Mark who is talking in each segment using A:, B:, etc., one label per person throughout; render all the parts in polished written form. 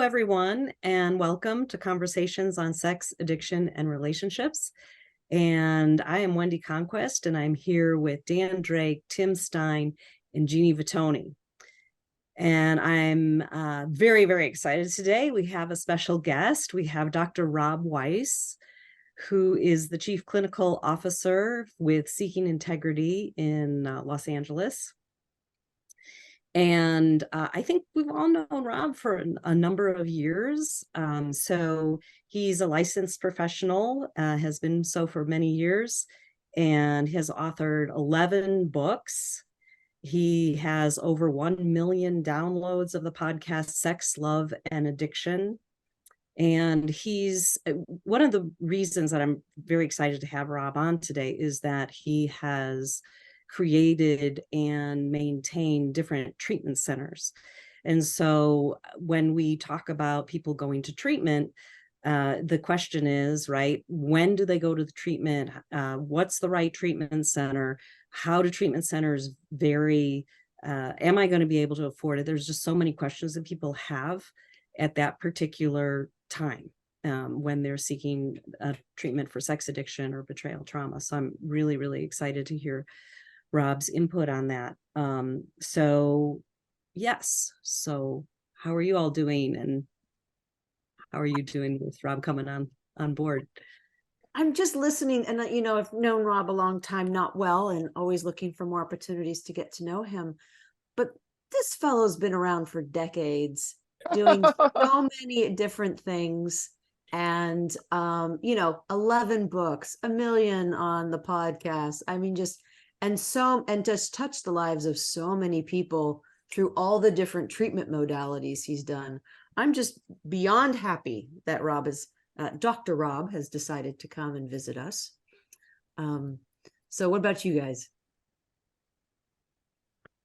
A: Hello, everyone, and welcome to Conversations on Sex, Addiction, and Relationships. And I am Wendy Conquest, and I'm here with Dan Drake, Tim Stein, and Jeannie Vitoni. And I'm very, very excited today. We have a special guest. We have Dr. Rob Weiss, who is the Chief Clinical Officer with Seeking Integrity in Los Angeles. And I think we've all known Rob for a number of years. So he's a licensed professional, has been so for many years, and has authored 11 books. He has over 1 million downloads of the podcast Sex, Love, and Addiction. And he's one of the reasons that I'm very excited to have Rob on today is that he has created and maintained different treatment centers. And so when we talk about people going to treatment, the question is, right, when do they go to the treatment? What's the right treatment center? How do treatment centers vary? Am I going to be able to afford it? There's just so many questions that people have at that particular time when they're seeking treatment for sex addiction or betrayal trauma. So I'm really, really excited to hear Rob's input on that. So yes. So how are you all doing, and how are you doing with Rob coming on board?
B: I'm just listening, and I've known Rob a long time, not well, and always looking for more opportunities to get to know him. But this fellow's been around for decades, doing so many different things, and 11 books, 1 million on the podcast. I mean, just touched the lives of so many people through all the different treatment modalities he's done. I'm just beyond happy that Dr. Rob has decided to come and visit us. So what about you guys?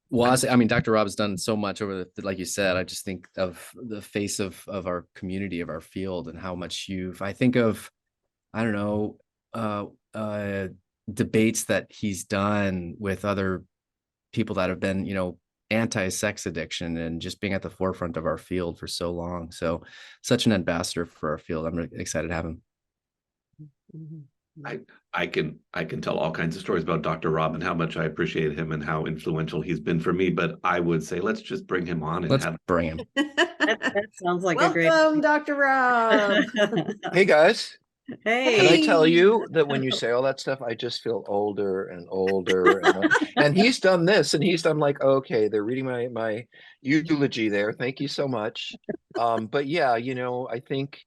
C: Well, I mean, Dr. Rob has done so much over like you said. I just think of the face of our community, of our field, and how much I think of, I don't know, debates that he's done with other people that have been, anti-sex addiction, and just being at the forefront of our field for so long. So such an ambassador for our field. I'm really excited to have him.
D: I can tell all kinds of stories about Dr. Rob and how much I appreciate him and how influential he's been for me, but I would say let's just bring him on and
C: bring him.
A: That sounds like
B: Welcome,
A: a great
B: Dr. Rob.
E: Hey guys.
A: Hey.
E: Can I tell you that when you say all that stuff, I just feel older and older. And he's done this, and he's done like, okay, they're reading my eulogy there. Thank you so much. But yeah, I think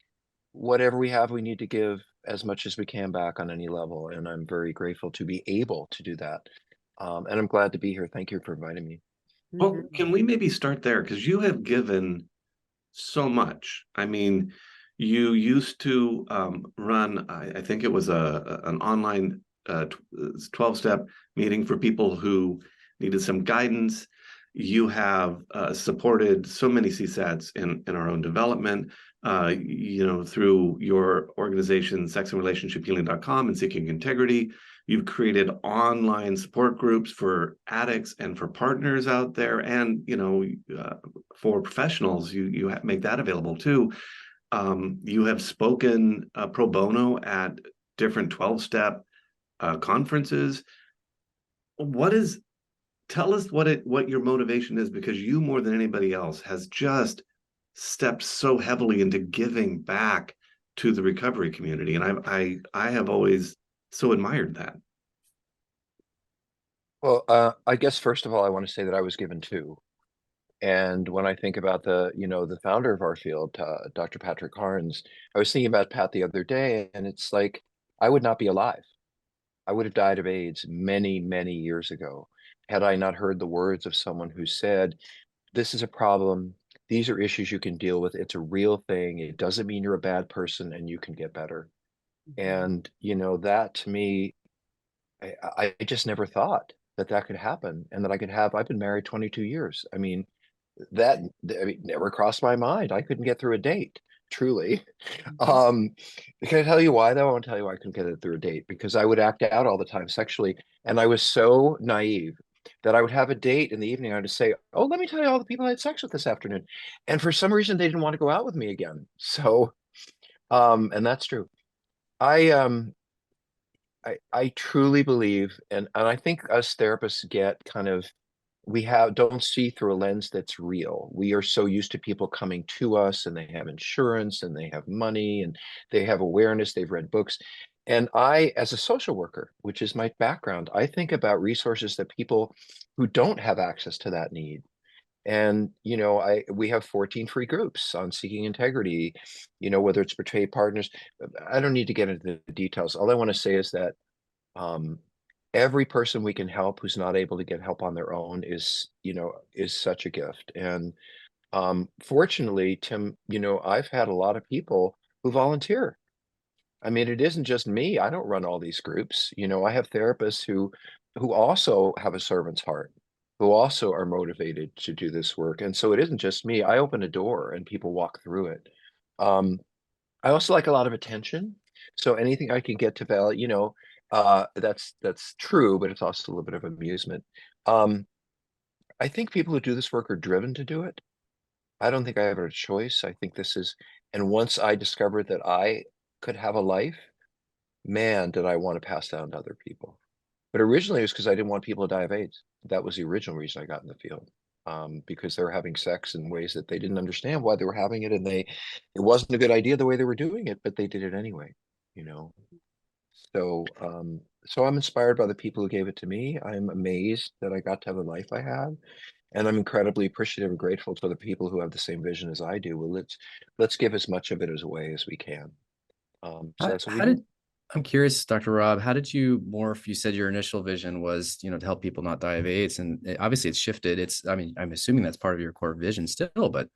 E: whatever we have, we need to give as much as we can back on any level. And I'm very grateful to be able to do that. And I'm glad to be here. Thank you for inviting me.
D: Well, can we maybe start there? Because you have given so much. I mean, you used to run, I think it was an online 12-step meeting for people who needed some guidance. You have supported so many CSATs in our own development, through your organization, sexandrelationshiphealing.com and Seeking Integrity. You've created online support groups for addicts and for partners out there, and for professionals, you make that available too. You have spoken pro bono at different 12-step conferences. Tell us what your motivation is, because you, more than anybody else, has just stepped so heavily into giving back to the recovery community, and I have always so admired that.
E: Well, I guess first of all, I want to say that I was given too. And when I think about the founder of our field, Dr. Patrick Carnes, I was thinking about Pat the other day, and it's like, I would not be alive. I would have died of AIDS many, many years ago had I not heard the words of someone who said, this is a problem. These are issues you can deal with. It's a real thing. It doesn't mean you're a bad person, and you can get better. And, that to me, I just never thought that could happen, and that I've been married 22 years. I mean, never crossed my mind. I couldn't get through a date, truly. Can I tell you why, though? I want to tell you why I couldn't get it through a date, because I would act out all the time sexually, and I was so naive. that I would have a date in the evening. I would say, "Oh, let me tell you all the people I had sex with this afternoon," and for some reason they didn't want to go out with me again. So, and that's true. I I truly believe, and I think us therapists get kind of, we have don't see through a lens that's real. We are so used to people coming to us and they have insurance and they have money and they have awareness, they've read books. And I, as a social worker, which is my background, I think about resources that people who don't have access to that need. And we have 14 free groups on seeking integrity, whether it's betrayed partners. I don't need to get into the details. All I want to say is that um, every person we can help who's not able to get help on their own is such a gift. And fortunately, Tim, I've had a lot of people who volunteer. I mean, it isn't just me. I don't run all these groups. I have therapists who also have a servant's heart, who also are motivated to do this work. And so it isn't just me. I open a door and people walk through it. Um, I also like a lot of attention. So anything I can get to that's true, but it's also a little bit of amusement. Um, I think people who do this work are driven to do it. I don't think I have a choice. I think this is, and once I discovered that I could have a life, man, did I want to pass down to other people. But originally it was because I didn't want people to die of AIDS. That was the original reason I got in the field. Because they were having sex in ways that they didn't understand why they were having it, and it wasn't a good idea the way they were doing it, but they did it anyway, you know. So I'm inspired by the people who gave it to me. I'm amazed that I got to have the life I had, and I'm incredibly appreciative and grateful to the people who have the same vision as I do. Well, let's give as much of it as away as we can. So that's what we
C: How
E: do.
C: did I'm curious, Dr. Rob, how did you morph? You said your initial vision was, to help people not die of AIDS, and obviously it's shifted. I mean, I'm assuming that's part of your core vision still, but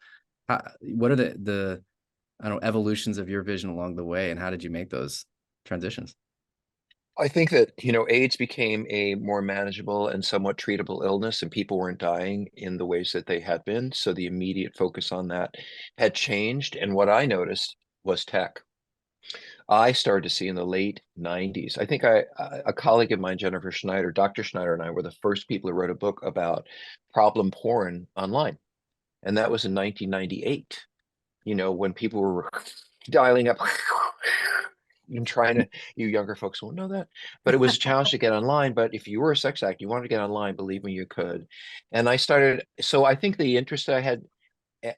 C: what are the I don't know, evolutions of your vision along the way, and how did you make those transitions?
E: I think that, AIDS became a more manageable and somewhat treatable illness, and people weren't dying in the ways that they had been. So the immediate focus on that had changed. And what I noticed was tech. I started to see in the late 90s. I think a colleague of mine, Jennifer Schneider, Dr. Schneider, and I were the first people who wrote a book about problem porn online. And that was in 1998, when people were dialing up and trying to, you younger folks won't know that, but it was a challenge to get online. But if you were a sex addict, you wanted to get online, believe me, you could. And so I think the interest I had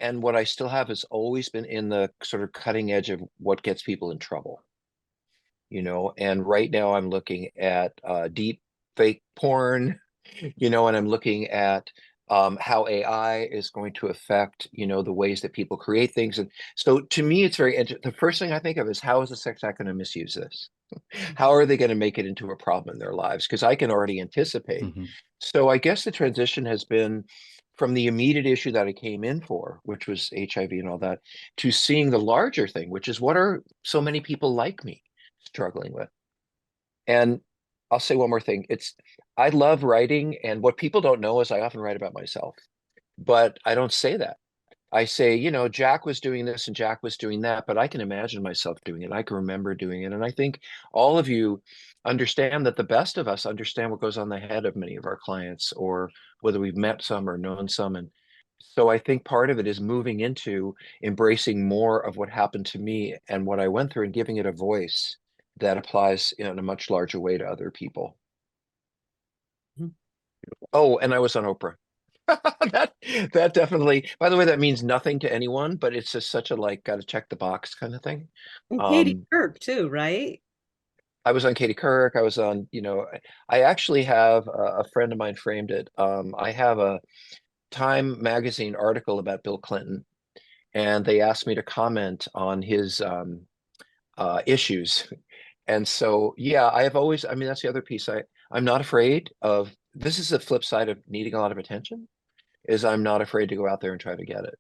E: and what I still have has always been in the sort of cutting edge of what gets people in trouble. And right now I'm looking at deep fake porn, and I'm looking at how AI is going to affect, the ways that people create things. And so to me, it's the first thing I think of is, how is a sex act going to misuse this? How are they going to make it into a problem in their lives? Because I can already anticipate.
C: Mm-hmm.
E: So I guess the transition has been from the immediate issue that I came in for, which was HIV and all that, to seeing the larger thing, which is, what are so many people like me struggling with? And I'll say one more thing. I love writing, and what people don't know is I often write about myself, but I don't say that. I say, Jack was doing this and Jack was doing that, but I can imagine myself doing it. I can remember doing it. And I think all of you understand that the best of us understand what goes on the head of many of our clients, or whether we've met some or known some. And so I think part of it is moving into embracing more of what happened to me and what I went through, and giving it a voice that applies in a much larger way to other people.
A: Mhm.
E: Oh, and I was on Oprah. That that definitely, by the way, that means nothing to anyone, but it's just such a, like, gotta check the box kind of thing.
A: And Katie
E: Um,
A: Kirk too, right?
E: I was on Katie Couric. I was on, I actually have a friend of mine framed it. I have a Time magazine article about Bill Clinton, and they asked me to comment on his issues. And so, yeah, I have always, I mean, that's the other piece. I'm not afraid of, this is the flip side of needing a lot of attention, is I'm not afraid to go out there and try to get it.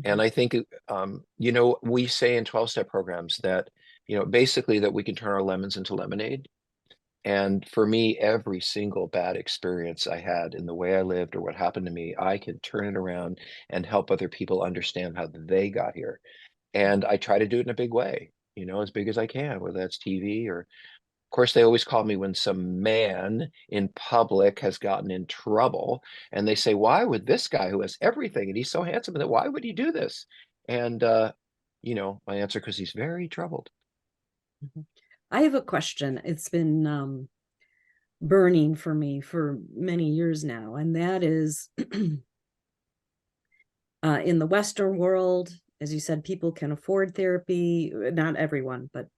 E: And
A: Mhm.
E: I think, we say in 12-step programs that, basically that we can turn our lemons into lemonade. And for me, every single bad experience I had in the way I lived or what happened to me, I can turn it around and help other people understand how they got here. And I try to do it in a big way, as big as I can, whether that's TV or course, they always call me when some man in public has gotten in trouble, and they say, why would this guy who has everything and he's so handsome, and why would he do this? And you know, my answer, because he's very troubled.
A: I have a question. It's been burning for me for many years now, and that is in the Western world, as you said, people can afford therapy, not everyone, but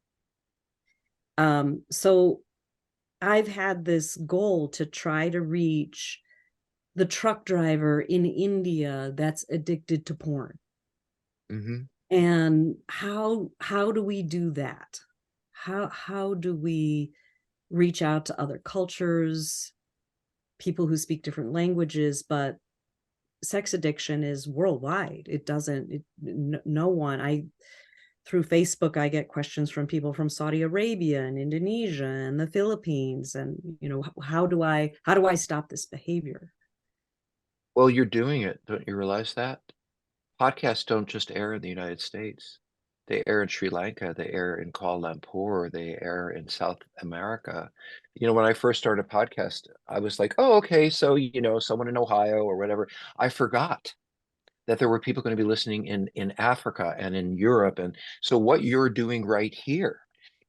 A: so I've had this goal to try to reach the truck driver in India that's addicted to porn. And how do we do that? How do we reach out to other cultures, people who speak different languages? But sex addiction is worldwide. It doesn't, no one, through Facebook, I get questions from people from Saudi Arabia and Indonesia and the Philippines. And, you know, how do I stop this behavior?
E: Well, you're doing it. Don't you realize that? Podcasts don't just air in the United States. They air in Sri Lanka, they air in Kuala Lumpur, they air in South America. You know, when I first started a podcast, I was like, oh, okay, so, you know, someone in Ohio or whatever. I forgot that there were people going to be listening in Africa and in Europe. And so what you're doing right here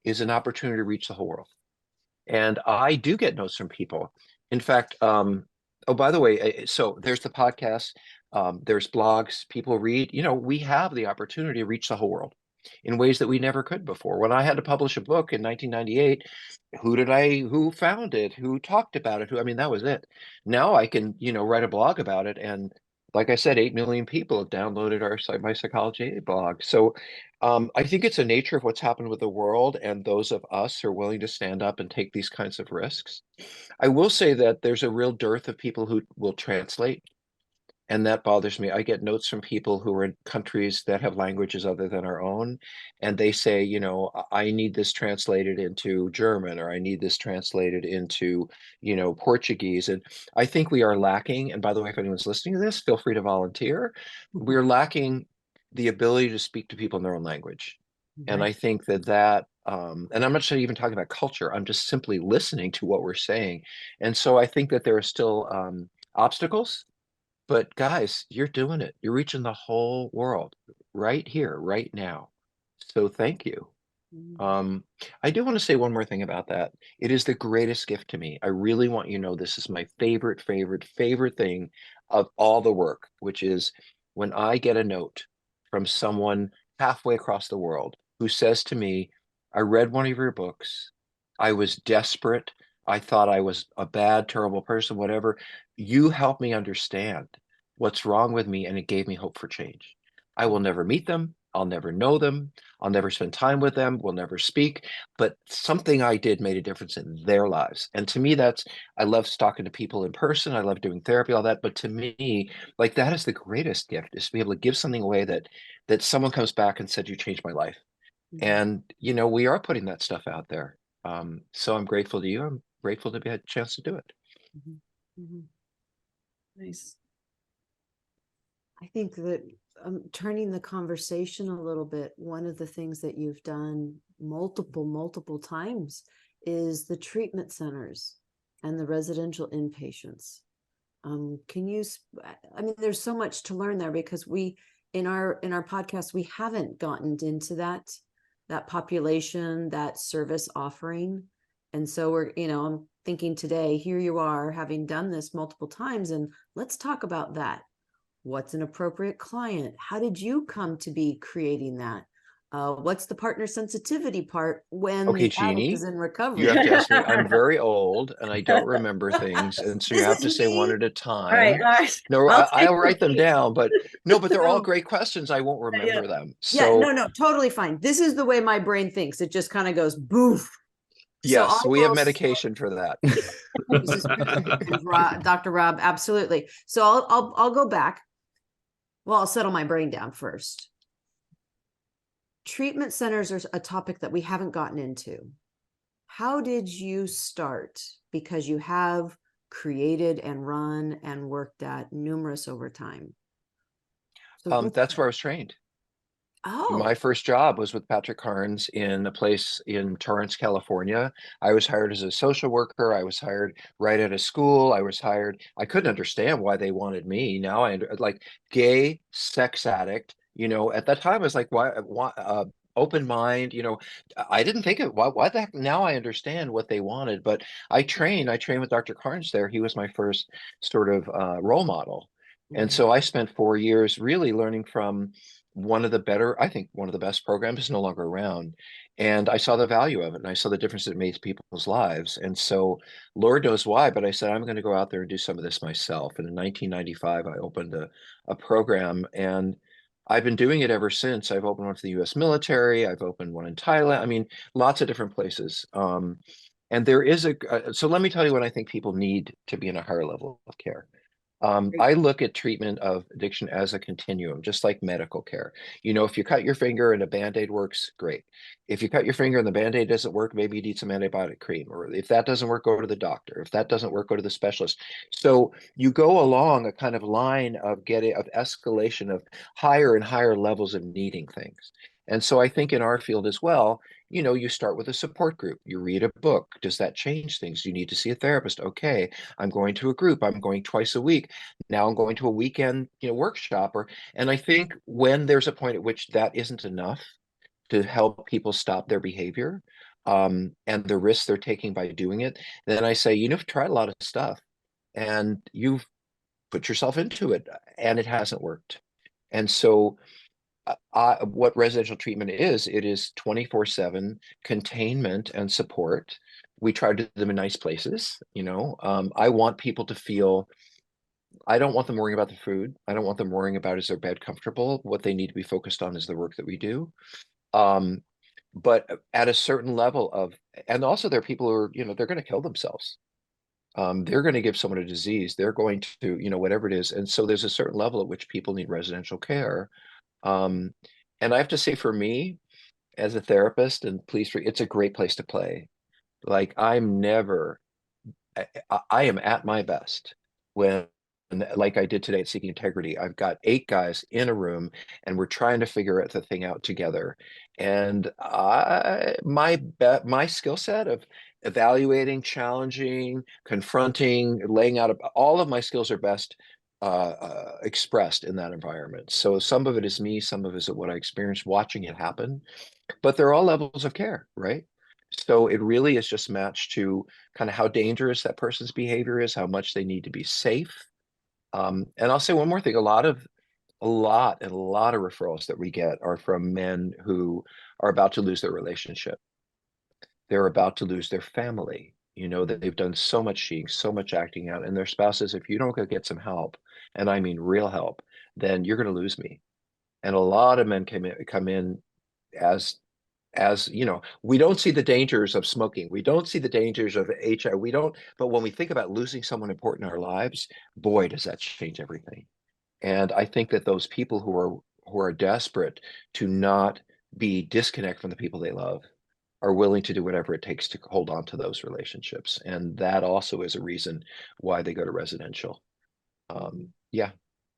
E: is an opportunity to reach the whole world. And I do get notes from people. In fact, oh, by the way, so there's the podcast, there's blogs, people read, you know, we have the opportunity to reach the whole world in ways that we never could before. When I had to publish a book in 1998, who found it, who talked about it, I mean, that was it. Now I can, you know, write a blog about it. And like I said, 8 million people have downloaded my Psychology blog. So I think it's a nature of what's happened with the world and those of us who are willing to stand up and take these kinds of risks. I will say that there's a real dearth of people who will translate, and that bothers me. I get notes from people who are in countries that have languages other than our own, and they say, you know, I need this translated into German, or I need this translated into, you know, Portuguese. And I think we are lacking, and by the way, if anyone's listening to this, feel free to volunteer. We're lacking the ability to speak to people in their own language. And I think that and I'm not even talking about culture, I'm just simply listening to what we're saying. And so I think that there are still obstacles, but guys, you're doing it. You're reaching the whole world right here, right now. So thank you. I do want to say one more thing about that. It is the greatest gift to me. I really want you to know this is my favorite thing of all the work, which is when I get a note from someone halfway across the world who says to me, I read one of your books. I was desperate. I thought I was a bad, terrible person, whatever. You helped me understand what's wrong with me, and it gave me hope for change. I will never meet them. I'll never know them. I'll never spend time with them. We'll never speak. But something I did made a difference in their lives. And to me, I love talking to people in person. I love doing therapy, all that. But to me, like, that is the greatest gift, is to be able to give something away that someone comes back and said, you changed my life. And, you know, we are putting that stuff out there. So I'm grateful to you. I'm grateful to be had a chance to do it.
A: Nice.
B: I think that turning the conversation a little bit, one of the things that you've done multiple times is the treatment centers and the residential inpatients. Can you, I mean, there's so much to learn there, because in our podcast, we haven't gotten into that population, that service offering. And so we're, you know, I'm thinking today, here you are having done this multiple times, and let's talk about that. What's an appropriate client? How did you come to be creating that? What's the partner sensitivity part when
E: Okay,
B: the addict
E: Jeannie,
B: is in recovery?
E: you have to ask me. I'm very old and I don't remember things. And so you
B: This
E: have
B: is
E: to say one
B: me.
E: at a
A: All right,
E: time.
A: all right.
E: No, I'll write them down, but no, but they're all
B: No.
E: great questions. I won't remember them.
B: Yeah,
E: So
B: no, totally fine. This is the way my brain thinks. It just kind of goes boof.
E: yes,
B: So
E: we have
B: will
E: medication for that.
B: this is Dr. Rob, absolutely. So I'll go back. Well, I'll settle my brain down first. Treatment centers are a topic that we haven't gotten into. How did you start? Because you have created and run and worked at numerous over time. So
E: That's where I was trained.
B: Oh,
E: My first job was with Patrick Carnes in a place in Torrance, California. I was hired as a social worker. I was hired right out of school. I was hired. I couldn't understand why they wanted me. Now like gay sex addict. At that time I was like, why open mind. I didn't think of why the heck. Now I understand what they wanted. But I trained with Dr. Carnes there. He was my first sort of role model. And
B: right.
E: so I spent 4 years really learning from I think one of the best programs is no longer around. And I saw the value of it and I saw the difference it made to people's lives. And so Lord knows why, but I said, I'm going to go out there and do some of this myself. And in 1995, I opened a program and I've been doing it ever since. I've opened one for the US military. I've opened one in Thailand. I mean, lots of different places. And there is so let me tell you what I think people need to be in a higher level of care.
A: Great.
E: I look at treatment of addiction as a continuum, just like medical care. If you cut your finger and a Band-Aid works, great. If you cut your finger and the Band-Aid doesn't work, maybe you need some antibiotic cream. Or if that doesn't work, go to the doctor. If that doesn't work, go to the specialist. So you go along a kind of line of escalation of higher and higher levels of needing things. And so I think in our field as well, you start with a support group. You read a book. Does that change things? You need to see a therapist. Okay, I'm going to a group. I'm going twice a week. Now I'm going to a weekend, workshop. And I think when there's a point at which that isn't enough to help people stop their behavior, and the risks they're taking by doing it, then I say, you've tried a lot of stuff and you've put yourself into it and it hasn't worked. And so what residential treatment is, it is 24/7 containment and support. We try to do them in nice places. I want people to feel, I don't want them worrying about the food. I don't want them worrying about, is their bed comfortable? What they need to be focused on is the work that we do. Um, but at a certain level of, and also there are people who are, they're going to kill themselves. They're going to give someone a disease. They're going to, whatever it is. And so there's a certain level at which people need residential care. Um, and I have to say, for me, as a therapist, and it's a great place to play. Like I'm never, I am at my best when, like I did today at Seeking Integrity, I've got 8 guys in a room and we're trying to figure the thing out together. And my skill set of evaluating, challenging, confronting, laying out, all of my skills are best expressed in that environment. So some of it is me, some of it is what I experienced watching it happen, but they're all levels of care, right? So it really is just matched to kind of how dangerous that person's behavior is, how much they need to be safe. And I'll say one more thing, a lot of referrals that we get are from men who are about to lose their relationship. They're about to lose their family. That they've done so much cheating, so much acting out, and their spouse says, if you don't go get some help, and I mean real help, then you're going to lose me. And a lot of men come in as we don't see the dangers of smoking. We don't see the dangers of HIV. We don't, but when we think about losing someone important in our lives, boy, does that change everything. And I think that those people who are desperate to not be disconnect from the people they love are willing to do whatever it takes to hold on to those relationships. And that also is a reason why they go to residential. Yeah.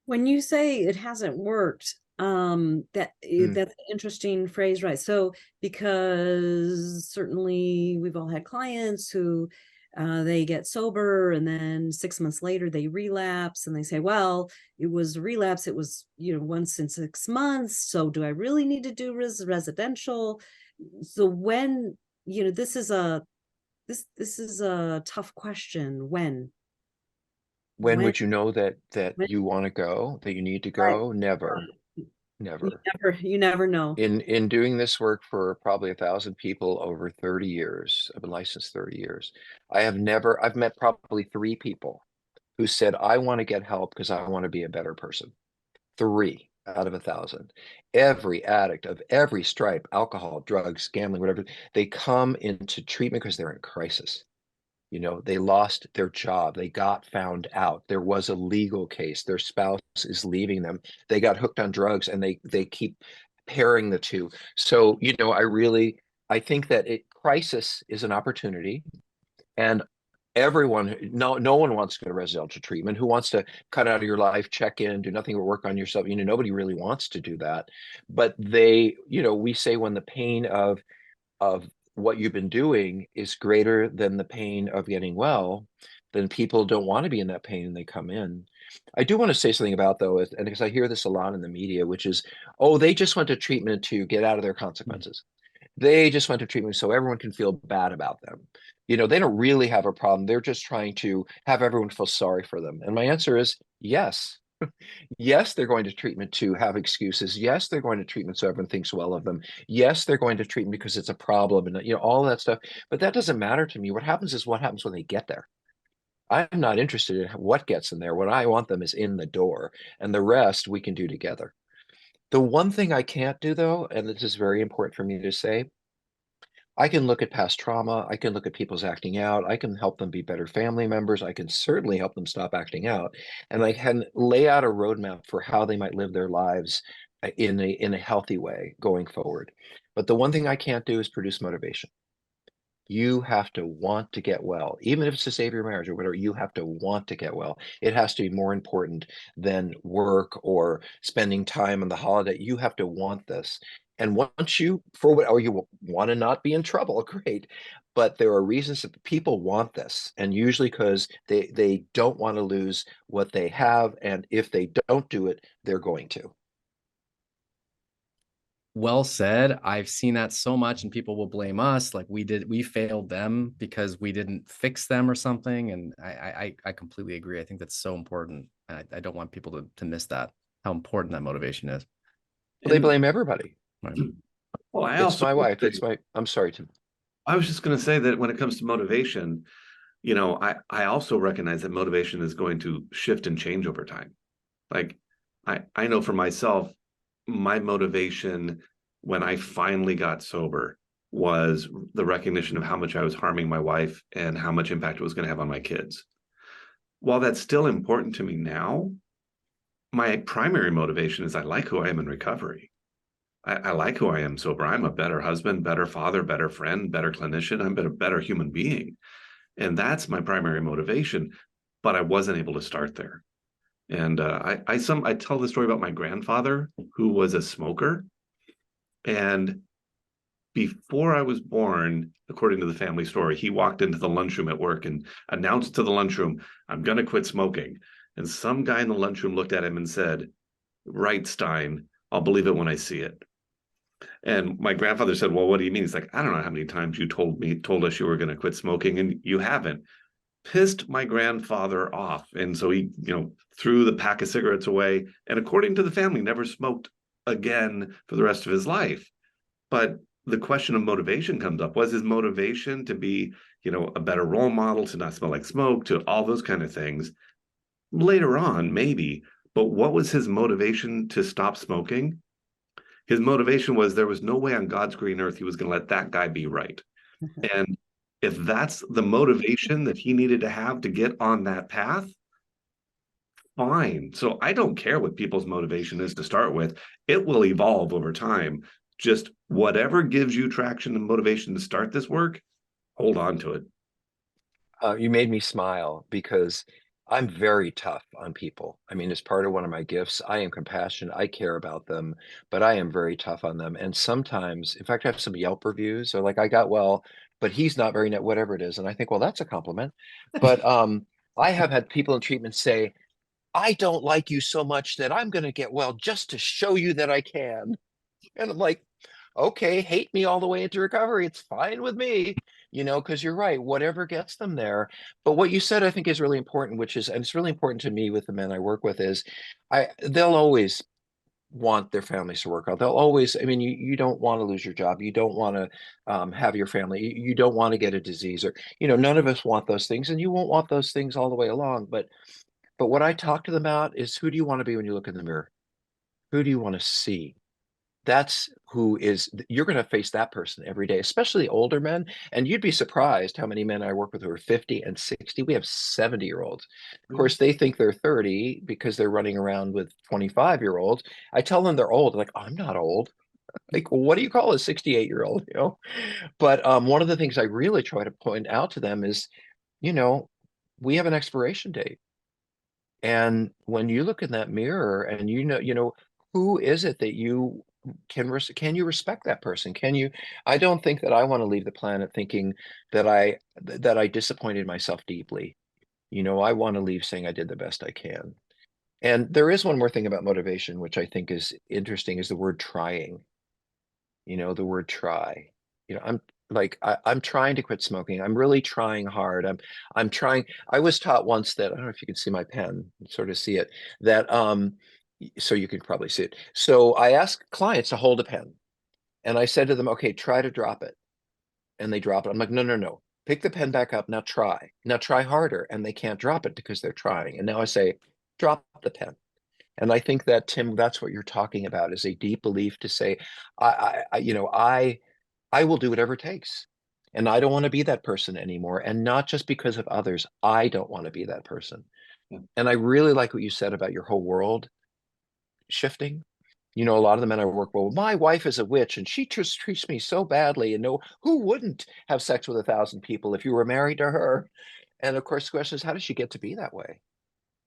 A: When you say it hasn't worked, that's an interesting phrase, right? So because certainly we've all had clients who they get sober and then 6 months later they relapse and they say, well, it was a relapse, it was once in 6 months, so do I really need to do residential? So when this is a tough question.
E: When
A: when
E: would you know that
A: when
E: you want to go, that you need to
A: right,
E: go? Never,
A: you
E: never.
A: never know.
E: In doing this work for probably 1,000 people over 30 years, I've been licensed 30 years. I've met probably 3 people who said, I want to get help because I want to be a better person. 3 out of 1,000. Every addict of every stripe, alcohol, drugs, gambling, whatever, they come into treatment because they're in crisis. They lost their job. They got found out. There was a legal case. Their spouse is leaving them. They got hooked on drugs and they keep pairing the two. So, I think that crisis is an opportunity. And everyone, no one wants to go to residential treatment. Who wants to cut out of your life, check in, do nothing but work on yourself? Nobody really wants to do that. But we say when the pain of what you've been doing is greater than the pain of getting well, then people don't want to be in that pain and they come in. I do want to say something about, though, and because I hear this a lot in the media, which is, oh, they just went to treatment to get out of their consequences. They just went to treatment so everyone can feel bad about them. They don't really have a problem. They're just trying to have everyone feel sorry for them. And my answer is yes. Yes, they're going to treatment to have excuses. Yes, they're going to treatment so everyone thinks well of them. Yes, they're going to treatment because it's a problem and all that stuff. But that doesn't matter to me. What happens is what happens when they get there. I'm not interested in what gets them there. What I want them is in the door, and the rest we can do together. The one thing I can't do, though, and this is very important for me to say, I can look at past trauma. I can look at people's acting out. I can help them be better family members. I can certainly help them stop acting out. And I can lay out a roadmap for how they might live their lives in a healthy way going forward. But the one thing I can't do is produce motivation. You have to want to get well. Even if it's to save your marriage or whatever, you have to want to get well. It has to be more important than work or spending time on the holiday. You have to want this. And once you, or you want to not be in trouble, great. But there are reasons that people want this. And usually because they don't want to lose what they have. And if they don't do it, they're going to.
C: Well said. I've seen that so much, and people will blame us, like we failed them because we didn't fix them or something. And I completely agree. I think that's so important. And I don't want people to miss that, how important that motivation is.
E: Well, they blame everybody.
C: Right.
D: Well,
E: It's my wife. I'm sorry, Tim.
D: I was just going to say that when it comes to motivation, I also recognize that motivation is going to shift and change over time. Like I know for myself, my motivation when I finally got sober was the recognition of how much I was harming my wife and how much impact it was going to have on my kids. While that's still important to me now, my primary motivation is I like who I am in recovery. I like who I am sober. I'm a better husband, better father, better friend, better clinician. I'm a better human being. And that's my primary motivation. But I wasn't able to start there. And I tell the story about my grandfather, who was a smoker. And before I was born, according to the family story, he walked into the lunchroom at work and announced to the lunchroom, "I'm going to quit smoking." And some guy in the lunchroom looked at him and said, "Right, Stein, I'll believe it when I see it." And my grandfather said, "Well, what do you mean?" He's like, "I don't know how many times you told us you were going to quit smoking, and you haven't." Pissed my grandfather off. And so he, threw the pack of cigarettes away. And according to the family, never smoked again for the rest of his life. But the question of motivation comes up. Was his motivation to be, a better role model, to not smell like smoke, to all those kind of things? Later on, maybe. But what was his motivation to stop smoking? His motivation was there was no way on God's green earth he was going to let that guy be right. And if that's the motivation that he needed to have to get on that path, fine. So I don't care what people's motivation is to start with. It will evolve over time. Just whatever gives you traction and motivation to start this work, hold on to it.
E: You made me smile because I'm very tough on people. I mean, it's part of one of my gifts. I am compassionate. I care about them, but I am very tough on them. And sometimes, in fact, I have some Yelp reviews. They're like, "I got well, but he's not very net," whatever it is. And I think, well, that's a compliment. But I have had people in treatment say, "I don't like you so much that I'm going to get well just to show you that I can." And I'm like, okay, hate me all the way into recovery. It's fine with me, because you're right, whatever gets them there. But what you said, I think, is really important, which is, and it's really important to me with the men I work with, is they'll always want their families to work out. They'll always, I mean, you don't want to lose your job. You don't want to have your family. You don't want to get a disease, or, none of us want those things, and you won't want those things all the way along. But what I talk to them about is, who do you want to be when you look in the mirror? Who do you want to see? That's you're going to face that person every day, especially older men. And you'd be surprised how many men I work with who are 50 and 60. We have 70-year-olds. Of course, they think they're 30 because they're running around with 25-year-olds. I tell them they're old. They're like, "I'm not old." Like, what do you call a 68-year-old? But one of the things I really try to point out to them is you know, we have an expiration date. And when you look in that mirror and who is it that you can you respect that person? I don't think that I want to leave the planet thinking that I disappointed myself deeply. I want to leave saying I did the best I can. And there is one more thing about motivation, which I think is interesting, is the word trying. The word try. I'm trying to quit smoking. I'm really trying hard. I'm trying. I was taught once that, I don't know if you can see my pen, sort of see it, that so you can probably see it. So I ask clients to hold a pen and I said to them, okay, try to drop it. And they drop it. I'm like, no, no, no. Pick the pen back up. Now try. Now try harder. And they can't drop it because they're trying. And now I say, drop the pen. And I think that, Tim, that's what you're talking about, is a deep belief to say, I will do whatever it takes. And I don't want to be that person anymore. And not just because of others. I don't want to be that person.
D: Yeah.
E: And I really like what you said about your whole world shifting. A lot of the men I work with, well, my wife is a witch and she just treats me so badly. And no, who wouldn't have sex with 1,000 people if you were married to her? And of course, the question is, how did she get to be that way?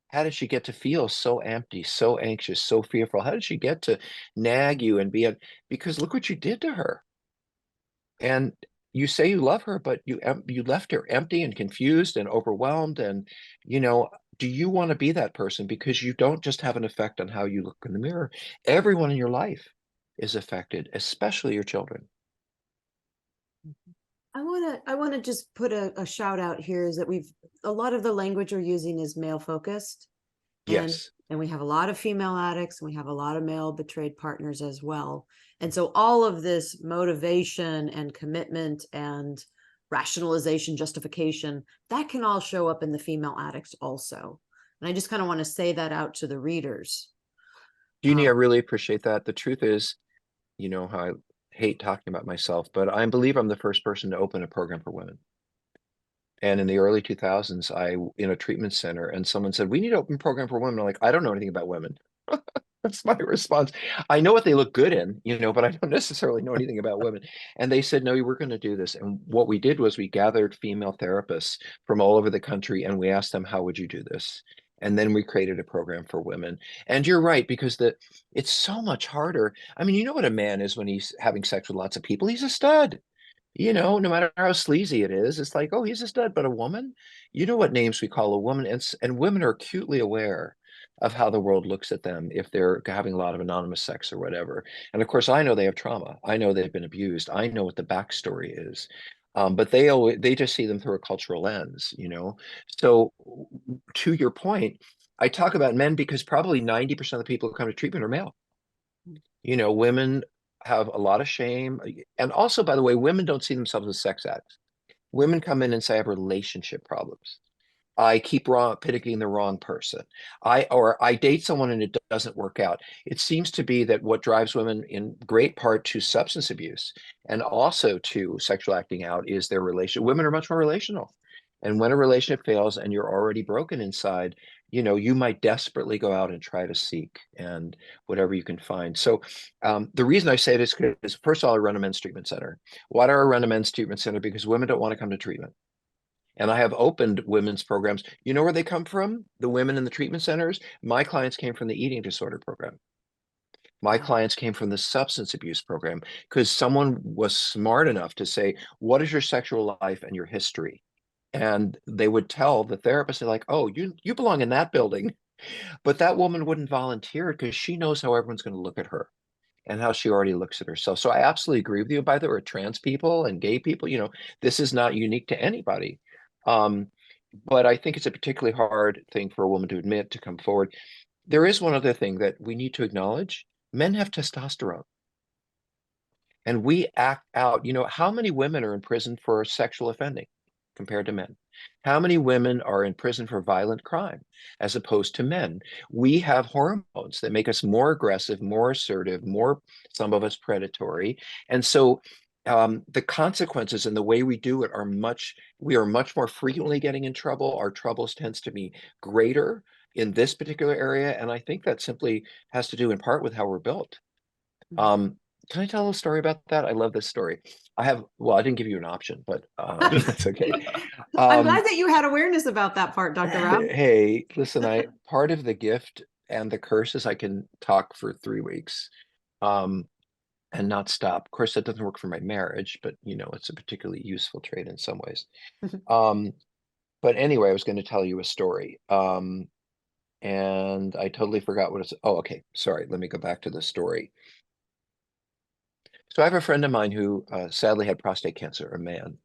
E: How did she get to feel so empty, so anxious, so fearful? How did she get to nag you and because look what you did to her. And you say you love her, but you left her empty and confused and overwhelmed. And, do you want to be that person? Because you don't just have an effect on how you look in the mirror. Everyone in your life is affected, especially your children.
B: I want to just put a shout out here, is that a lot of the language we're using is male focused.
E: Yes.
B: And we have a lot of female addicts, and we have a lot of male betrayed partners as well. And so all of this motivation and commitment and rationalization, justification, that can all show up in the female addicts also. And I just kind of want to say that out to the readers.
E: Jeannie, I really appreciate that. The truth is, how I hate talking about myself, but I believe I'm the first person to open a program for women. And in the early 2000s, in a treatment center, and someone said, we need to open a program for women. I'm like, I don't know anything about women. That's my response. I know what they look good in, but I don't necessarily know anything about women. And they said, no, we're going to do this. And what we did was we gathered female therapists from all over the country and we asked them, how would you do this? And then we created a program for women. And you're right, because it's so much harder. I mean, you know what a man is when he's having sex with lots of people? He's a stud. No matter how sleazy it is, it's like, oh, he's a stud. But a woman, you know what names we call a woman, and women are acutely aware of how the world looks at them if they're having a lot of anonymous sex or whatever. And of course, I know they have trauma. I know they've been abused. I know what the backstory is. But they just see them through a cultural lens. So to your point, I talk about men because probably 90% of the people who come to treatment are male. Women have a lot of shame. And also, by the way, women don't see themselves as sex addicts. Women come in and say, I have relationship problems. I keep picking the wrong person. I date someone and it doesn't work out. It seems to be that what drives women in great part to substance abuse and also to sexual acting out is their relation. Women are much more relational. And when a relationship fails and you're already broken inside, you might desperately go out and try to seek and whatever you can find. So the reason I say this is, first of all, I run a men's treatment center. Why do I run a men's treatment center? Because women don't want to come to treatment. And I have opened women's programs. You know where they come from? The women in the treatment centers. My clients came from the eating disorder program. My clients came from the substance abuse program because someone was smart enough to say, what is your sexual life and your history? And they would tell the therapist, they're like, oh, you belong in that building. But that woman wouldn't volunteer because she knows how everyone's going to look at her and how she already looks at herself. So I absolutely agree with you. By the way, trans people and gay people, this is not unique to anybody. But I think it's a particularly hard thing for a woman to admit, to come forward. There is one other thing that we need to acknowledge. Men have testosterone. And we act out. How many women are in prison for sexual offending compared to men? How many women are in prison for violent crime as opposed to men? We have hormones that make us more aggressive, more assertive, some of us predatory. And so the consequences and the way we do it we are much more frequently getting in trouble. Our troubles tends to be greater in this particular area. And I think that simply has to do in part with how we're built. Can I tell a story about that? I love this story. Well, I didn't give you an option, but that's okay.
B: I'm glad that you had awareness about that part, Dr. Rob.
E: Hey, listen, part of the gift and the curse is I can talk for 3 weeks and not stop. Of course, that doesn't work for my marriage, but it's a particularly useful trait in some ways. But anyway, I was going to tell you a story. And I totally forgot what it's. Oh, okay. Sorry. Let me go back to the story. So I have a friend of mine who sadly had prostate cancer, a man.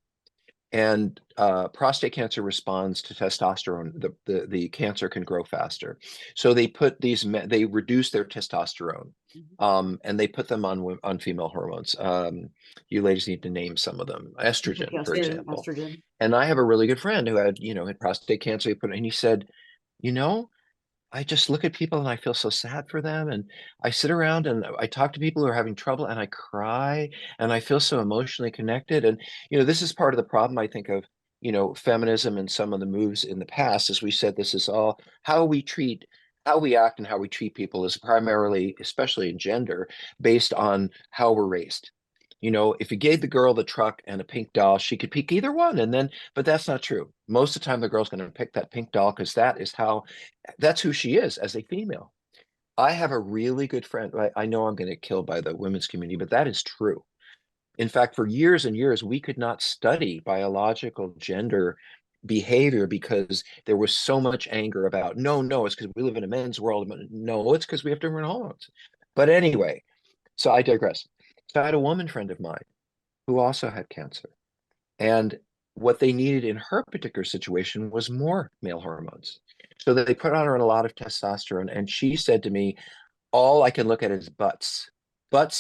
E: And prostate cancer responds to testosterone. The cancer can grow faster. So they put they reduce their testosterone, and they put them on female hormones. You ladies need to name some of them. Estrogen, for example.
B: Estrogen.
E: And I have a really good friend who had prostate cancer. And he said, I just look at people and I feel so sad for them. And I sit around and I talk to people who are having trouble and I cry and I feel so emotionally connected. And, this is part of the problem, I think, of, feminism and some of the moves in the past. As we said, this is all how we act and how we treat people is primarily, especially in gender, based on how we're raised. If you gave the girl the truck and a pink doll, she could pick either one. But that's not true. Most of the time, the girl's going to pick that pink doll because that's who she is as a female. I have a really good friend. I know I'm going to get killed by the women's community, but that is true. In fact, for years and years, we could not study biological gender behavior because there was so much anger about, no, it's because we live in a men's world. No, it's because we have different hormones. But anyway, so I digress. So I had a woman friend of mine who also had cancer. And what they needed in her particular situation was more male hormones. So they put on her a lot of testosterone. And she said to me, all I can look at is butts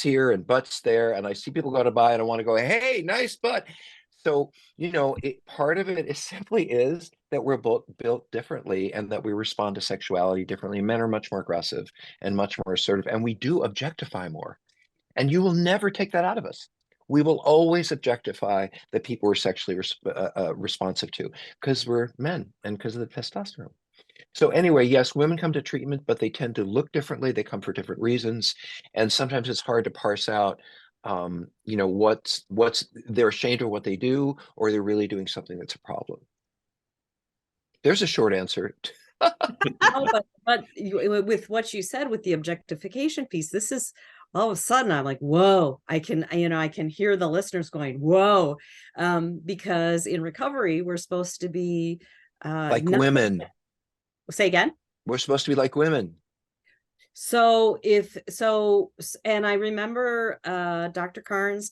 E: here and butts there. And I see people go to buy and I want to go, hey, nice butt. So, part of it is simply that we're both built differently and that we respond to sexuality differently. Men are much more aggressive and much more assertive, and we do objectify more. And you will never take that out of us. We will always objectify the people we're sexually responsive to because we're men and because of the testosterone. So anyway, yes, women come to treatment, but they tend to look differently. They come for different reasons. And sometimes it's hard to parse out, what's they're ashamed of what they do, or they're really doing something that's a problem. There's a short answer.
A: But with what you said with the objectification piece, this is all of a sudden I'm like, whoa, I can hear the listeners going, whoa, because in recovery, we're supposed to be
E: like women.
A: Say again?
E: We're supposed to be like women.
A: And I remember Patrick Carnes,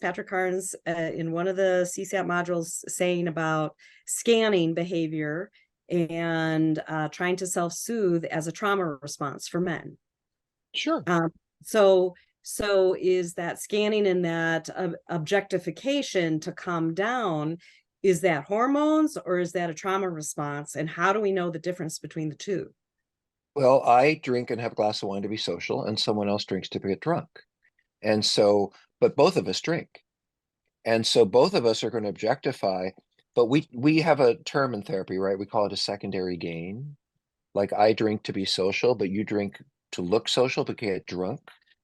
A: in one of the CSAT modules saying about scanning behavior and trying to self-soothe as a trauma response for men.
E: Sure.
A: So is that scanning and that objectification to calm down, is that hormones or is that a trauma response? And how do we know the difference between the two?
E: Well, I drink and have a glass of wine to be social, and someone else drinks to get drunk. And so, but both of us drink. And so both of us are going to objectify, but we have a term in therapy, right? We call it a secondary gain. Like I drink to be social, but you drink to look social to get drunk.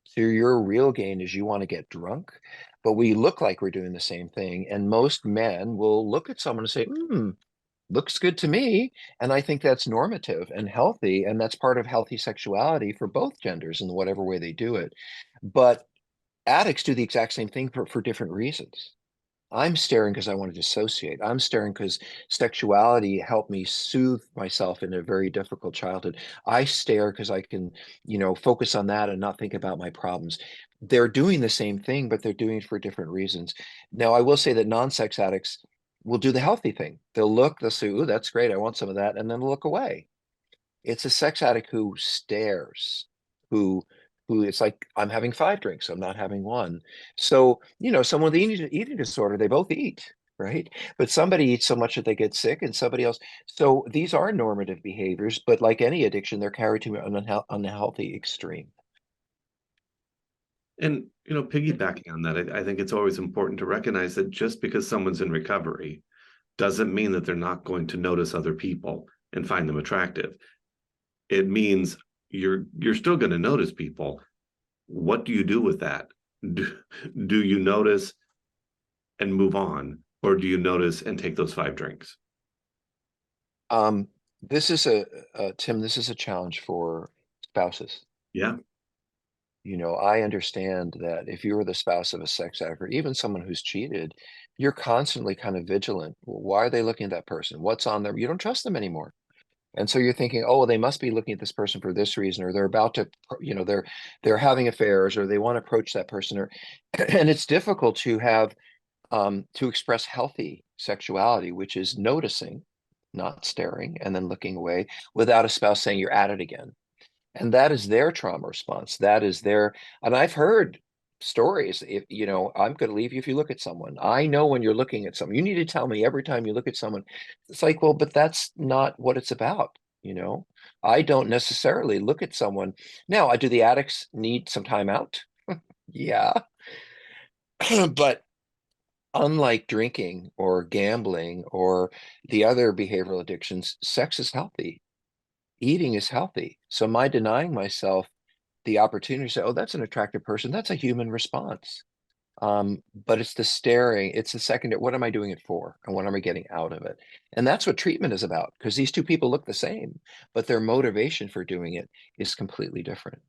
E: So your real gain is you want to get drunk, but we look like we're doing the same thing. And most men will look at someone and say, looks good to me. And I think that's normative and healthy. And that's part of healthy sexuality for both genders in whatever way they do it. But addicts do the exact same thing for different reasons. I'm staring because I want to dissociate. I'm staring because sexuality helped me soothe myself in a very difficult childhood. I stare because I can, focus on that and not think about my problems. They're doing the same thing, but they're doing it for different reasons. Now, I will say that non-sex addicts will do the healthy thing. They'll say, ooh, that's great. I want some of that. And then they'll look away. It's a sex addict who stares, who it's like, I'm having 5 drinks, I'm not having one. So, someone with eating disorder, they both eat, right? But somebody eats so much that they get sick and somebody else. So these are normative behaviors, but like any addiction, they're carried to an unhealthy extreme.
D: And, piggybacking on that, I think it's always important to recognize that just because someone's in recovery doesn't mean that they're not going to notice other people and find them attractive. It means you're still going to notice people. What do you do with that? do you notice and move on, or do you notice and take those 5 drinks?
E: This is Tim, this is a challenge for spouses.
D: Yeah.
E: I understand that if you were the spouse of a sex addict, or even someone who's cheated, you're constantly kind of vigilant. Why are they looking at that person? What's on them? You don't trust them anymore. And so you're thinking, oh, well, they must be looking at this person for this reason, or they're about to, they're having affairs, or they want to approach that person, or and it's difficult to have to express healthy sexuality, which is noticing, not staring, and then looking away without a spouse saying you're at it again. And that is their trauma response. That is their, and I've heard stories. If I'm going to leave you if you look at someone. I know when you're looking at someone. You need to tell me every time you look at someone. It's like, well, but that's not what it's about. I don't necessarily look at someone. Now, do the addicts need some time out? Yeah. But unlike drinking or gambling or the other behavioral addictions, sex is healthy. Eating is healthy. So my denying myself the opportunity to say, oh, that's an attractive person, that's a human response. But it's the staring, it's the second, what am I doing it for? And what am I getting out of it? And that's what treatment is about, because these two people look the same, but their motivation for doing it is completely different.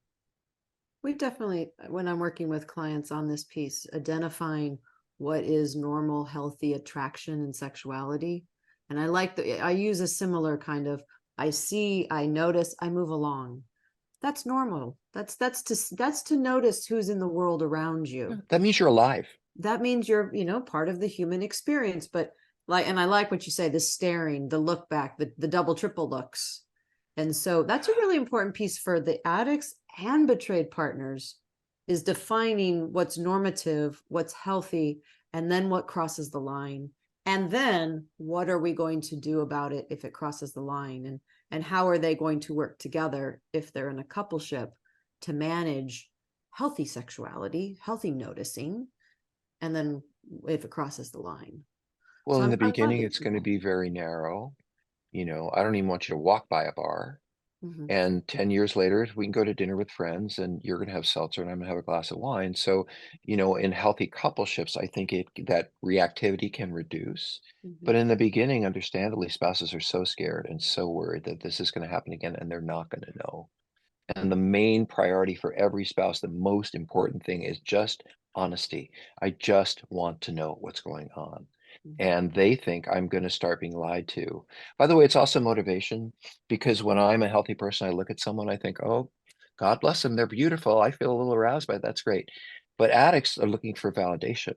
B: We definitely, when I'm working with clients on this piece, identifying what is normal, healthy attraction and sexuality. And I use a similar kind of, I see, I notice, I move along. That's normal. That's to notice who's in the world around you.
E: That means you're alive.
B: That means you're, part of the human experience. But and I like what you say, the staring, the look back, the double, triple looks. And so that's a really important piece for the addicts and betrayed partners, is defining what's normative, what's healthy, and then what crosses the line. And then what are we going to do about it if it crosses the line? And how are they going to work together if they're in a coupleship to manage healthy sexuality, healthy noticing, and then if it crosses the line?
E: Well,
B: So
E: in the
B: I'm glad
E: beginning,
B: that
E: it's going to be very narrow. I don't even want you to walk by a bar.
B: Mhm.
E: And 10 years later, we can go to dinner with friends and you're going to have seltzer and I'm going to have a glass of wine. So, in healthy coupleships, I think that reactivity can reduce. But in the beginning, understandably, spouses are so scared and so worried that this is going to happen again, and they're not going to know. And the main priority for every spouse, the most important thing, is just honesty. I just want to know what's going on. And they think I'm going to start being lied to. By the way, it's also motivation, because when I'm a healthy person, I look at someone, I think, oh, God bless them. They're beautiful. I feel a little aroused by it. That's great. But addicts are looking for validation.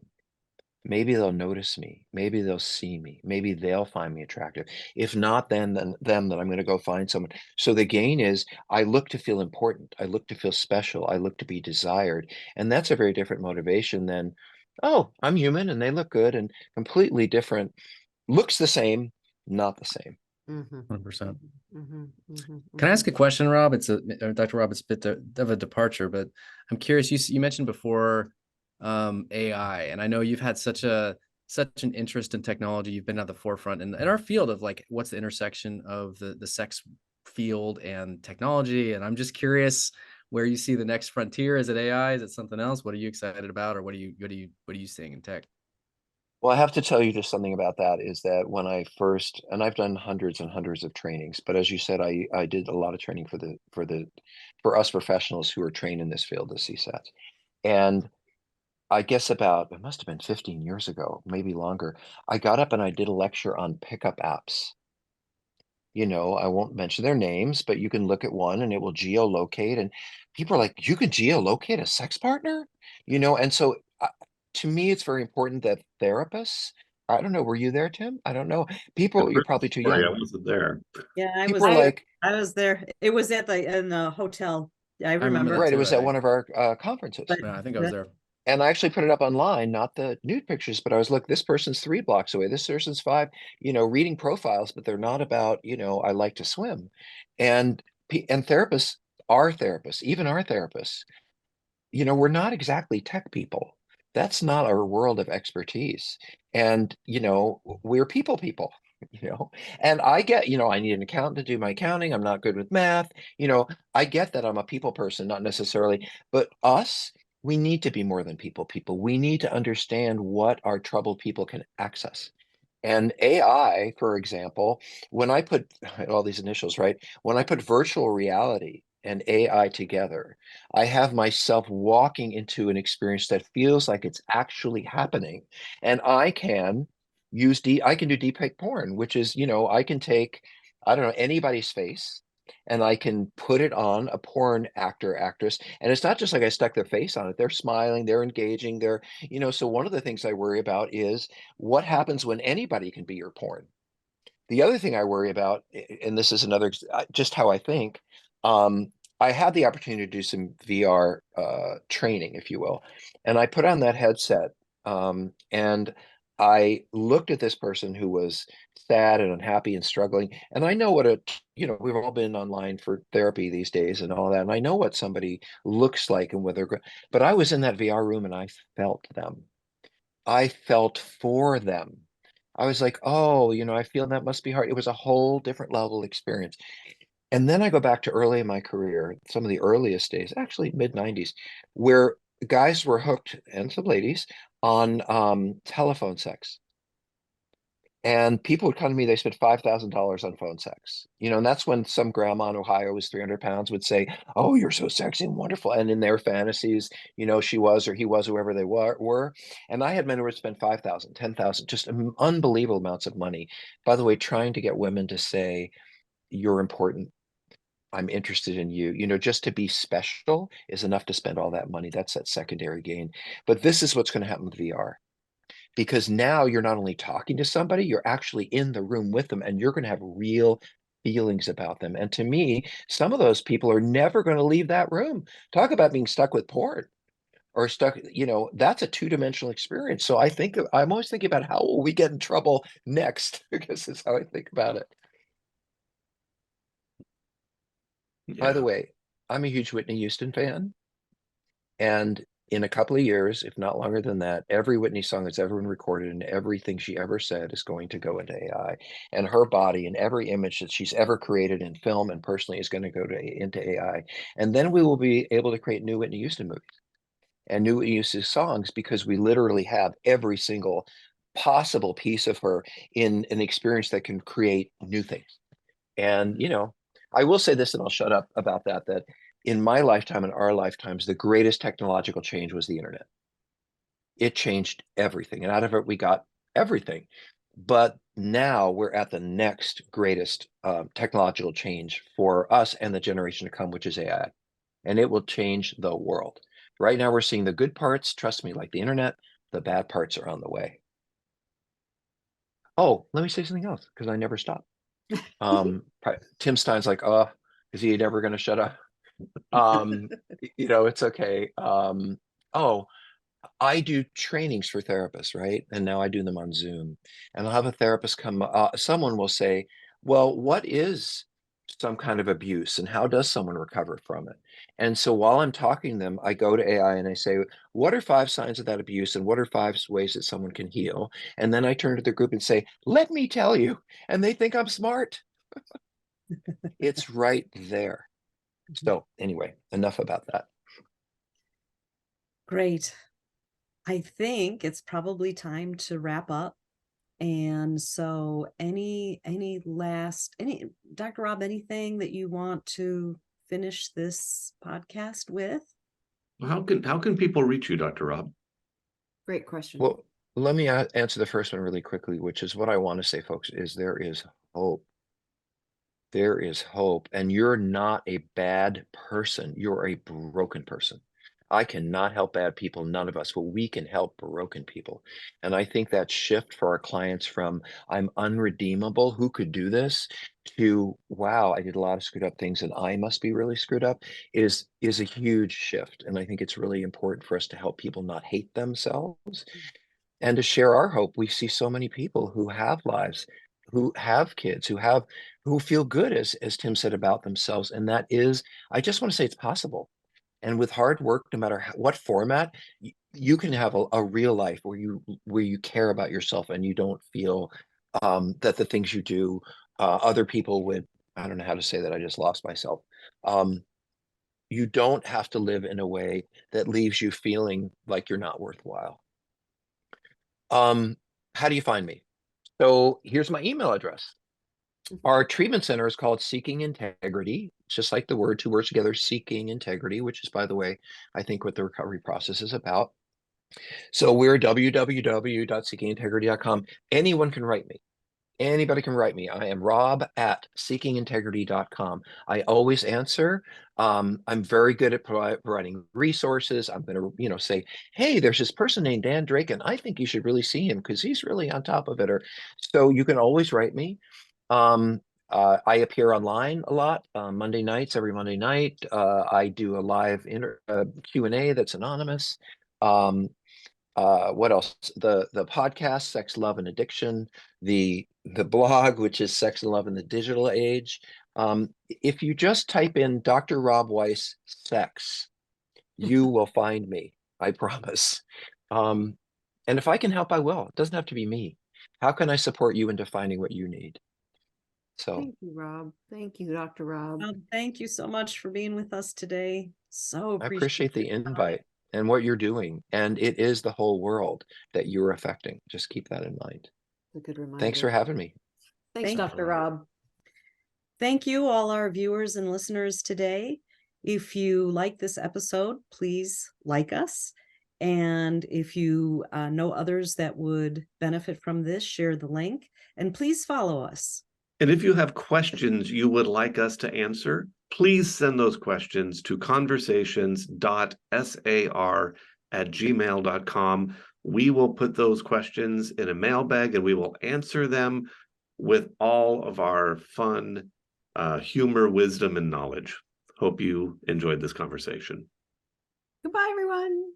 E: Maybe they'll notice me. Maybe they'll see me. Maybe they'll find me attractive. If not, then I'm going to go find someone. So the gain is, I look to feel important. I look to feel special. I look to be desired. And that's a very different motivation than, oh, I'm human and they look good, and completely different. Looks the same, not the same.
C: 100%.
B: Can
C: Can I ask a question, Rob? Dr. Rob, it's a bit of a departure, but I'm curious. You mentioned before AI, and I know you've had such an interest in technology. You've been at the forefront in our field of like, what's the intersection of the sex field and technology. And I'm just curious where you see the next frontier. Is it AI? Is it something else? What are you excited about, or what are you seeing in tech?
E: Well, I have to tell you just something about that, is that when I first, and I've done hundreds and hundreds of trainings, but as you said, I did a lot of training for us professionals who are trained in this field, the CSATs. And I guess it must have been 15 years ago, maybe longer, I got up and I did a lecture on pickup apps. I won't mention their names, but you can look at one and it will geolocate, and people are like, you can geolocate a sex partner? And so to me, it's very important that therapists, I don't know, were you there, Tim? I don't know.
D: I've
E: People, you're
D: heard the
E: probably too
D: story. I
E: young.
D: wasn't there.
A: Yeah, I
E: People
A: was
E: are like,
A: I was there. It was in the hotel. I
C: I remember
A: remember.
C: that
E: right, it
C: too,
E: was
C: I
E: at
C: think.
E: one of our conferences.
A: But
C: Yeah, I think I was there.
E: And I actually put it up online, not the nude pictures, but I was, look, this person's 3 blocks away, this person's 5, reading profiles, but they're not about, I like to swim. And therapists, even our therapists, we're not exactly tech people. That's not our world of expertise. And, we're people, and I get, I need an accountant to do my accounting. I'm not good with math. I get that I'm a people person, not necessarily, but us, We need to be more than people. We need to understand what our troubled people can access. And AI, for example, when I put all these initials, right? When I put virtual reality and AI together, I have myself walking into an experience that feels like it's actually happening. And I can do deep fake porn, which is, I can take, I don't know, anybody's face and I can put it on a porn actor, actress. And it's not just like I stuck their face on it. They're smiling, they're engaging, so one of the things I worry about is what happens when anybody can be your porn. The other thing I worry about, and this is another, just how I think, um, I had the opportunity to do some VR training, if you will, and I put on that headset, and I looked at this person who was sad and unhappy and struggling, and I know we've all been online for therapy these days and all that, and I know what somebody looks like and whether, but I was in that VR room and I felt them. I felt for them. I was like, oh, I feel that must be hard. It was a whole different level experience. And then I go back to early in my career, some of the earliest days, actually mid 90s, where guys were hooked, and some ladies, on telephone sex. And people would come to me, they spent $5,000 on phone sex. And that's when some grandma in Ohio was 300 pounds would say, oh, you're so sexy and wonderful. And in their fantasies, she was or he was, whoever they were. And I had men who would spend 5,000, 10,000, just unbelievable amounts of money. By the way, trying to get women to say, you're important. I'm interested in you. Just to be special is enough to spend all that money. That's that secondary gain. But this is what's going to happen with VR, because now you're not only talking to somebody, you're actually in the room with them and you're going to have real feelings about them. And to me, some of those people are never going to leave that room. Talk about being stuck with porn or stuck, that's a two-dimensional experience. So I'm always thinking about how will we get in trouble next, because that's how I think about it. By the
D: Yeah.
E: way, I'm a huge Whitney Houston fan. And in a couple of years, if not longer than that, every Whitney song that's ever been recorded and everything she ever said is going to go into AI. And her body and every image that she's ever created in film and personally is going to go into AI. And then we will be able to create new Whitney Houston movies and new Whitney Houston songs, because we literally have every single possible piece of her in an experience that can create new things. And, I will say this, and I'll shut up about that in my lifetime and our lifetimes, the greatest technological change was the internet. It changed everything. And out of it, we got everything. But now we're at the next greatest technological change for us and the generation to come, which is AI. And it will change the world. Right now, we're seeing the good parts, trust me, like the internet. The bad parts are on the way. Oh, let me say something else, because I never stop. Tim Stein's like, is he never going to shut up? It's okay. Oh, I do trainings for therapists, right? And now I do them on Zoom. And I'll have a therapist someone will say, well, what is some kind of abuse and how does someone recover from it? And so while I'm talking to them, I go to AI and I say, what are 5 signs of that abuse and what are 5 ways that someone can heal? And then I turn to the group and say, let me tell you. And they think I'm smart. It's right there. So anyway, enough about that.
A: Great. I think it's probably time to wrap up. And so any Dr. Rob, anything that you want to finish this podcast with?
D: How can people reach you, Dr. Rob?
B: Great question.
E: Well, let me answer the first one really quickly, which is what I want to say, folks, is there is hope. There is hope. And you're not a bad person. You're a broken person. I cannot help bad people, none of us, but we can help broken people. And I think that shift for our clients from I'm unredeemable, who could do this, to wow, I did a lot of screwed up things and I must be really screwed up is a huge shift. And I think it's really important for us to help people not hate themselves and to share our hope. We see so many people who have lives, who have kids, who feel good, as Tim said, about themselves. And that is, I just want to say it's possible. And with hard work, no matter what format, you can have a real life where you care about yourself and you don't feel that the things you do, other people would, I don't know how to say that, I just lost myself. you don't have to live in a way that leaves you feeling like you're not worthwhile. How do you find me? So here's my email address. Our treatment center is called Seeking Integrity, just like the word, two words together, Seeking Integrity, which is, by the way, I think what the recovery process is about. So we're www.seekingintegrity.com. Anyone can write me. Anybody can write me. I am rob@seekingintegrity.com. I always answer. I'm very good at providing resources. I'm going to, say, hey, there's this person named Dan Drake, and I think you should really see him because he's really on top of it. Or so you can always write me. I appear online a lot, Monday nights, every Monday night. I do a live Q&A that's anonymous. What else? The podcast, Sex, Love, and Addiction, the blog, which is Sex and Love in the Digital Age. If you just type in Dr. Rob Weiss sex, you will find me, I promise. And if I can help, I will. It doesn't have to be me. How can I support you into finding what you need? So
B: Thank you, Rob. Thank you, Dr. Rob.
A: Thank you so much for being with us today. So
E: I appreciate the invite and what you're doing. And it is the whole world that you're affecting. Just keep that in mind.
B: A good reminder.
E: Thanks for having me.
B: Thanks,
A: Thank
B: Dr. Rob.
A: Thank you, all our viewers and listeners today. If you like this episode, please like us. And if you know others that would benefit from this, share the link and please follow us.
D: And if you have questions you would like us to answer, please send those questions to conversations.sar@gmail.com. We will put those questions in a mailbag and we will answer them with all of our fun, humor, wisdom, and knowledge. Hope you enjoyed this conversation.
B: Goodbye, everyone.